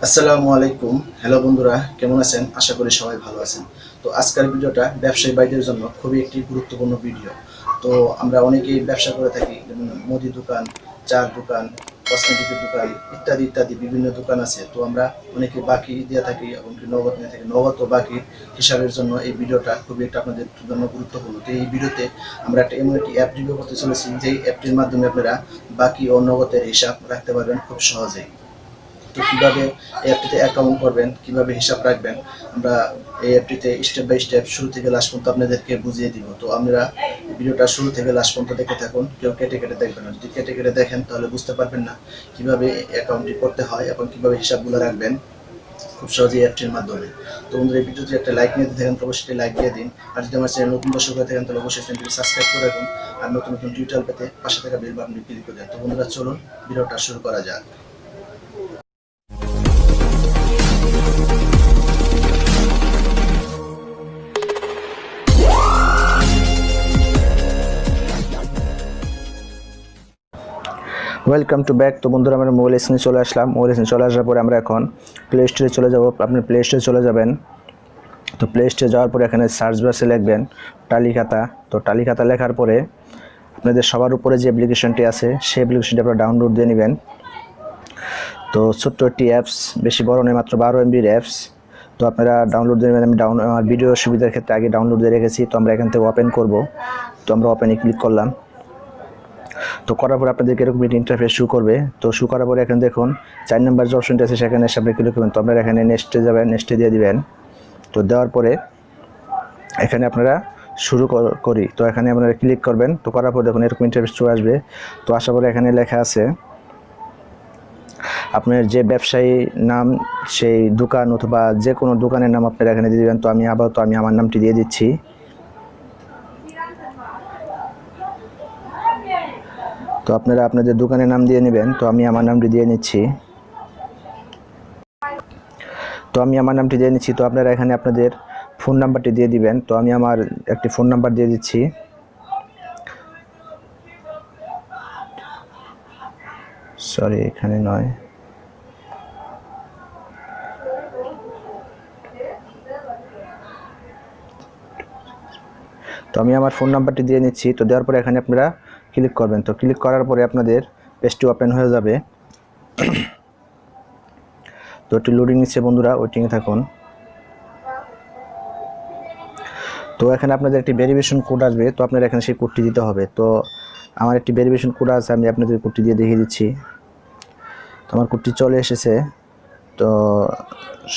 আসসালামু আলাইকুম। হ্যালো বন্ধুরা, কেমন আছেন? আশা করি সবাই ভালো আছেন। তো আজকের ভিডিওটা ব্যবসায়ী ভাইদের জন্য খুবই একটি গুরুত্বপূর্ণ ভিডিও। তো আমরা অনেকেই ব্যবসা করে থাকি, যেমন মুদি দোকান, চার দোকান, কসমেটিকের দোকান ইত্যাদি ইত্যাদি বিভিন্ন দোকান আছে। তো আমরা অনেকে বাকি দিয়ে থাকি এবং নগদ নিয়ে থাকি। নগদ ও বাকির হিসাবের জন্য এই ভিডিওটা খুবই একটা আপনাদের জন্য গুরুত্বপূর্ণ। তো এই ভিডিওতে আমরা এমন একটি অ্যাপ রিভিউ করতে চলেছি, যেই অ্যাপটির মাধ্যমে আপনারা বাকি ও নগদের হিসাব রাখতে পারবেন খুব সহজেই। তো কীভাবে এই অ্যাপটিতে অ্যাকাউন্ট করবেন, কীভাবে হিসাব রাখবেন, আমরা এই অ্যাপটিতে স্টেপ বাই স্টেপ শুরু থেকে লাস্ট পর্যন্ত আপনাদেরকে বুঝিয়ে দিব। তো আপনারা ভিডিওটা শুরু থেকে লাস্ট পর্যন্ত দেখে থাকুন, কেউ কেটে কেটে দেখবেন না। যদি কেটে কেটে দেখেন তাহলে বুঝতে পারবেন না কীভাবে অ্যাকাউন্টটি করতে হয় এবং কীভাবে হিসাবগুলো রাখবেন খুব সহজেই অ্যাপটির মাধ্যমে। তো বন্ধুরা, এই ভিডিওতে একটা লাইক নিয়ে থাকেন তো অবশ্যই লাইক দিয়ে দিন। আর যদি আমার চ্যানেল নতুন দর্শক হয়ে থাকেন তাহলে অবশ্যই চ্যানেলটি সাবস্ক্রাইব করে রাখুন। আর নতুন নতুন টিউটোরিয়াল পেতে পাশে থাকা বেল বাটনটি ক্লিক করে দেন। তো বন্ধুরা, চলুন ভিডিওটা শুরু করা যাক। Welcome to back. তো বন্ধুরা, আমরা মোবাইল স্ক্রিনে চলে আসলাম। মোবাইল স্ক্রিনে চলে আসার পরে আমরা এখন প্লে স্টোরে চলে যাব। আপনি প্লে স্টোরে চলে যাবেন। তো প্লে স্টোরে যাওয়ার পরে এখানে সার্চ বাক্সে লিখবেন টালি খাতা। তো টালি খাতা লেখার পরে আপনাদের সবার উপরে যে অ্যাপ্লিকেশনটি আছে সেই অ্যাপ্লিকেশনটি আপনারা ডাউনলোড দিয়ে নেবেন। তো ছোট্ট একটি অ্যাপস, বেশি বড় নয়, মাত্র 12 MB অ্যাপস। তো আপনারা ডাউনলোড দিয়ে নেবেন। আমি আমার ভিডিও সুবিধার ক্ষেত্রে আগে ডাউনলোড দিয়ে রেখেছি। তো আমরা এখান থেকে ওপেন করব। তো আমরা ওপেনে ক্লিক করলাম। তো করার পর আপনাদেরকে এরকম একটি ইন্টারফেস শো করবে। তো শো করার পরে এখানে দেখুন 4 নম্বর যে অপশনটি আছে সেখানে আপনি ক্লিক করবেন। তো আপনারা এখানে নেক্সটে যাবেন, নেক্সটে দিয়ে দিবেন। তো দেওয়ার পরে এখানে আপনারা শুরু করি। তো এখানে আপনারা ক্লিক করবেন। তো করার পর দেখুন এরকম ইন্টারফেস চলে আসবে। তো আসার পরে এখানে লেখা আছে আপনার যে ব্যবসায়ী নাম, সেই দোকান অথবা যে কোনো দোকানের নাম আপনারা এখানে দিয়ে দেবেন। তো আমি আমার নামটি দিয়ে দিচ্ছি। তো আপনারা আপনাদের দোকানের নাম দিয়ে নেবেন। তো আমি আমার নামটি দিয়ে নিচ্ছি। তো আপনারা এখানে আপনাদের ফোন নাম্বারটি দিয়ে দিবেন। তো আমি আমার একটি ফোন নাম্বার দিয়ে দিচ্ছি। সরি, এখানে নয়। তো আমি আমার ফোন নাম্বারটি দিয়ে নিচ্ছি। তো দেওয়ার পরে এখানে আপনারা ক্লিক করবেন। তো ক্লিক করার পরে আপনাদের পেজটি ওপেন হয়ে যাবে। তো একটি লোডিং নিচ্ছে বন্ধুরা, ওয়েটিংয়ে থাকুন। তো এখানে আপনাদের একটি ভেরিফিকেশন কোড আসবে। তো আপনারা এখানে সেই কোডটি দিতে হবে। তো আমার একটি ভেরিফিকেশন কোড আছে, আমি আপনাদের কোডটি দিয়ে দেখিয়ে দিচ্ছি। তো আমার কোডটি চলে এসেছে। তো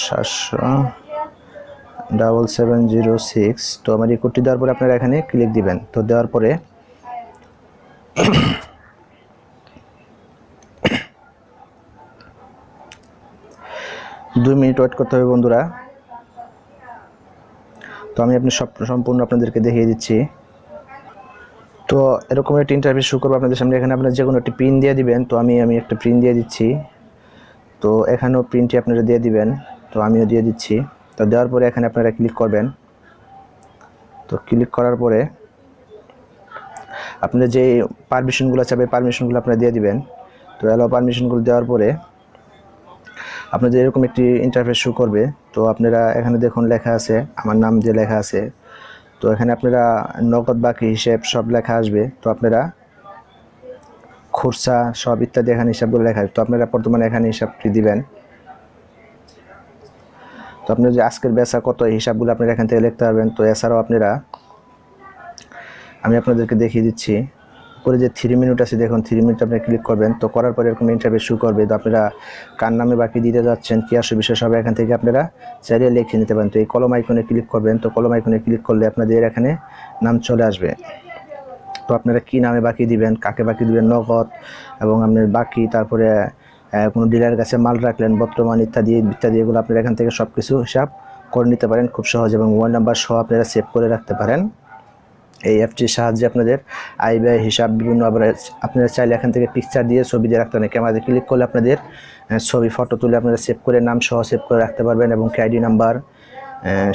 77706। তো আমার এই কোডটি দেওয়ার পরে আপনারা এখানে ক্লিক দিবেন। তো দেওয়ার পরে দুই মিনিট ওয়েট করতে হবে বন্ধুরা। তো আমি সম্পূর্ণ আপনাদেরকে দেখিয়ে দিচ্ছি। তো এরকম একটি ইন্টারফেস শুরু করবো আপনাদের সামনে। এখানে আপনারা যে কোনো একটি পিন দিয়ে দিবেন। তো আমি একটা পিন দিয়ে দিচ্ছি। তো এখানেও পিনটি আপনারা দিয়ে দিবেন। তো আমিও দিয়ে দিচ্ছি। তো দেওয়ার পরে এখানে আপনারা ক্লিক করবেন। তো ক্লিক করার পরে আপনারা যে পারমিশনগুলো চাবে পারমিশনগুলো আপনারা দিয়ে দিবেন। তো অ্যালাউ পারমিশনগুলো দেওয়ার পরে আপনাদের এরকম একটি ইন্টারফেস শো করবে। তো আপনারা এখানে দেখুন লেখা আছে আমার নাম যে লেখা আছে। তো এখানে আপনারা নগদ বাকি হিসেব সব লেখা আসবে। তো আপনারা খুরসা সব ইত্যাদি এখানে হিসাবগুলো লেখা আছে। তো আপনারা বর্তমানে এখানে হিসাবটি দিবেন। তো আপনার যে আজকের বেচা কত হিসাবগুলো আপনারা এখান থেকে লিখতে পারবেন। তো এছাড়াও আপনারা আমি আপনাদেরকে দেখিয়ে দিচ্ছি। উপরে যে 3 মিনিট আছে দেখুন, 3 মিনিট আপনি ক্লিক করবেন। তো করার পরে এরকম ইন্টারফেস শো করবে। তো আপনারা কার নামে বাকি দিতে যাচ্ছেন, কি আসবে বিষয় সব এখান থেকে আপনারা চাইলে লিখে নিতে পারেন। তো এই কলম আইকনে ক্লিক করবেন। তো কলম আইকনে ক্লিক করলে আপনাদের এখানে নাম চলে আসবে। তো আপনারা কি নামে বাকি দিবেন, কাকে বাকি দিবেন, নগদ এবং আপনার বাকি, তারপরে কোনো ডিলারের কাছে মাল রাখলেন বর্তমান ইত্যাদি ইত্যাদি, এগুলো আপনারা এখান থেকে সব কিছু হিসাব করে নিতে পারেন খুব সহজ, এবং মোবাইল নাম্বার সহ আপনারা সেভ করে রাখতে পারেন। এই অ্যাপটির সাহায্যে আপনাদের আয় ব্যয় হিসাব বিভিন্ন, আবার আপনারা চাইলে এখান থেকে পিকচার দিয়ে ছবি দিয়ে রাখতে পারেন। ক্যামেরাতে ক্লিক করলে আপনাদের ছবি ফটো তুলে আপনারা সেভ করে নাম সহ সেভ করে রাখতে পারবেন, এবং আইডি নাম্বার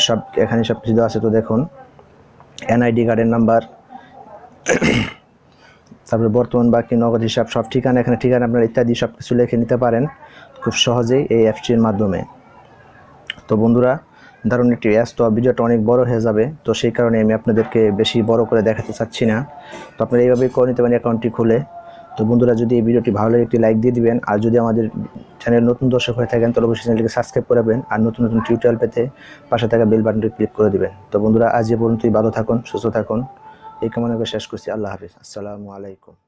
সব এখানে সব কিছু দেওয়া আছে। তো দেখুন এনআইডি কার্ডের নাম্বার, তারপরে বর্তমান বাকি, নগদ হিসাব, সব ঠিকানা, এখানে ঠিকানা আপনারা ইত্যাদি সব কিছু লিখে নিতে পারেন খুব সহজেই এই অ্যাপসটির মাধ্যমে। তো বন্ধুরা, দারুণ একটি অ্যাপস, তো ভিডিওটা অনেক বড় হয়ে যাবে, তো সেই কারণে আমি আপনাদেরকে বেশি বড় করে দেখাতে চাচ্ছি না। তো আপনারা এইভাবেই করে নিতে পারেন অ্যাকাউন্টটি খুলে। তো বন্ধুরা, যদি এই ভিডিওটি ভালো লাগে একটি লাইক দিয়ে দিবেন, আর যদি আমাদের চ্যানেল নতুন দর্শক হয়ে থাকেন তাহলে অবশ্যই চ্যানেলটিকে সাবস্ক্রাইব করে রাখবেন, আর নতুন নতুন টিউটোরিয়াল পেতে পাশে থাকা বেল বাটনটি ক্লিক করে দিবেন। তো বন্ধুরা, আজ এ পর্যন্তই, ভালো থাকুন, সুস্থ থাকুন, এই কামনা করে শেষ করছি। আল্লাহ হাফিজ, আসসালামু আলাইকুম।